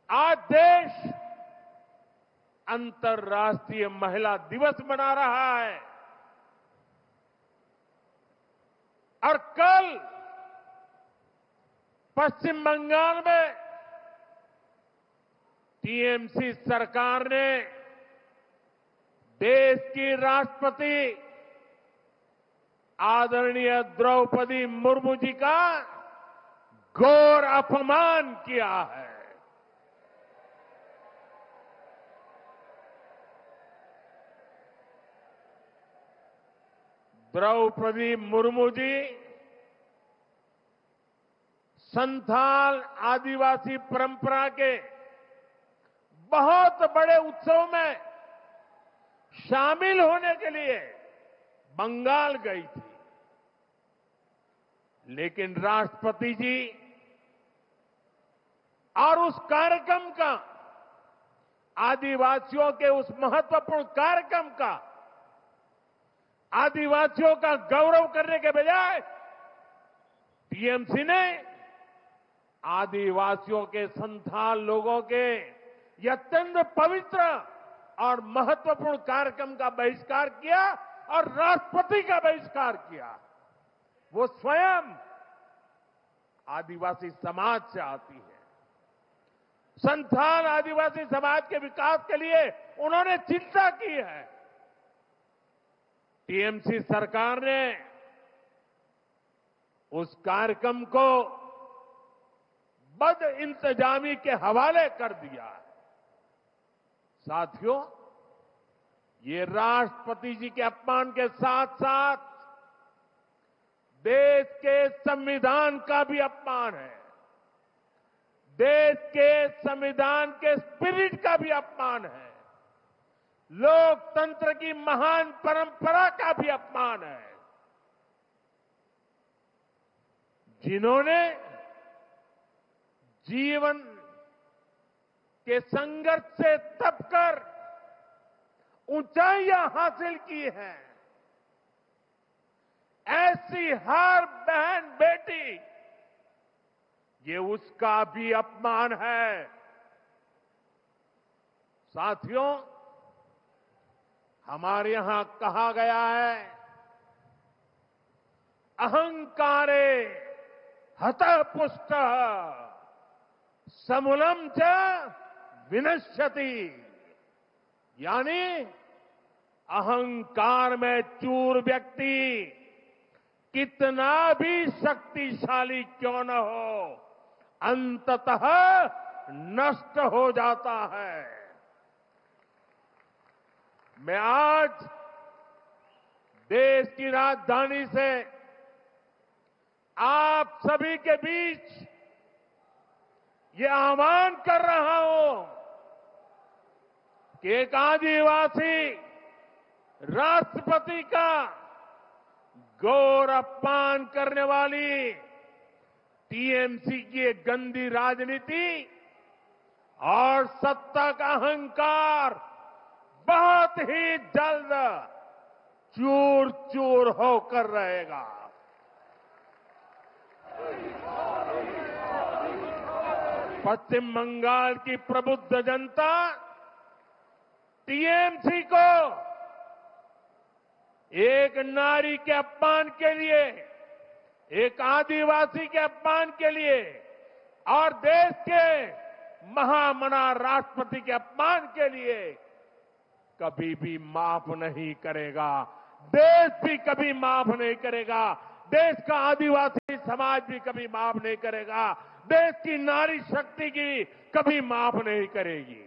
आज देश अंतर्राष्ट्रीय महिला दिवस मना रहा है और कल पश्चिम बंगाल में टीएमसी सरकार ने देश की राष्ट्रपति आदरणीय द्रौपदी मुर्मू जी का घोर अपमान किया है। द्रौपदी मुर्मू जी संथाल आदिवासी परंपरा के बहुत बड़े उत्सव में शामिल होने के लिए बंगाल गई थी, लेकिन राष्ट्रपति जी और उस कार्यक्रम का, आदिवासियों के उस महत्वपूर्ण कार्यक्रम का, आदिवासियों का गौरव करने के बजाय टीएमसी ने आदिवासियों के संथाल लोगों के यह अत्यंत पवित्र और महत्वपूर्ण कार्यक्रम का बहिष्कार किया और राष्ट्रपति का बहिष्कार किया। वो स्वयं आदिवासी समाज से आती है। संथाल आदिवासी समाज के विकास के लिए उन्होंने चिंता की है। टीएमसी सरकार ने उस कार्यक्रम को बदइंतजामी के हवाले कर दिया है। साथियों, ये राष्ट्रपति जी के अपमान के साथ साथ देश के संविधान का भी अपमान है, देश के संविधान के स्पिरिट का भी अपमान है, लोकतंत्र की महान परंपरा का भी अपमान है। जिन्होंने जीवन के संघर्ष से तपकर ऊंचाइयां हासिल की हैं, ऐसी हर बहन बेटी, ये उसका भी अपमान है। साथियों, हमारे यहां कहा गया है, अहंकारे हतः पुष्टः समूलम च विनश्यति, यानी अहंकार में चूर व्यक्ति कितना भी शक्तिशाली क्यों न हो, अंततः नष्ट हो जाता है। मैं आज देश की राजधानी से आप सभी के बीच ये आह्वान कर रहा हूं कि एक आदिवासी राष्ट्रपति का घोर अपमान करने वाली टीएमसी की एक गंदी राजनीति और सत्ता का अहंकार बहुत ही जल्द चूर चूर होकर रहेगा। पश्चिम बंगाल की प्रबुद्ध जनता टीएमसी को एक नारी के अपमान के लिए, एक आदिवासी के अपमान के लिए और देश के महामना राष्ट्रपति के अपमान के लिए कभी भी माफ नहीं करेगा। देश भी कभी माफ नहीं करेगा। देश का आदिवासी समाज भी कभी माफ नहीं करेगा। देश की नारी शक्ति की कभी माफ नहीं करेगी।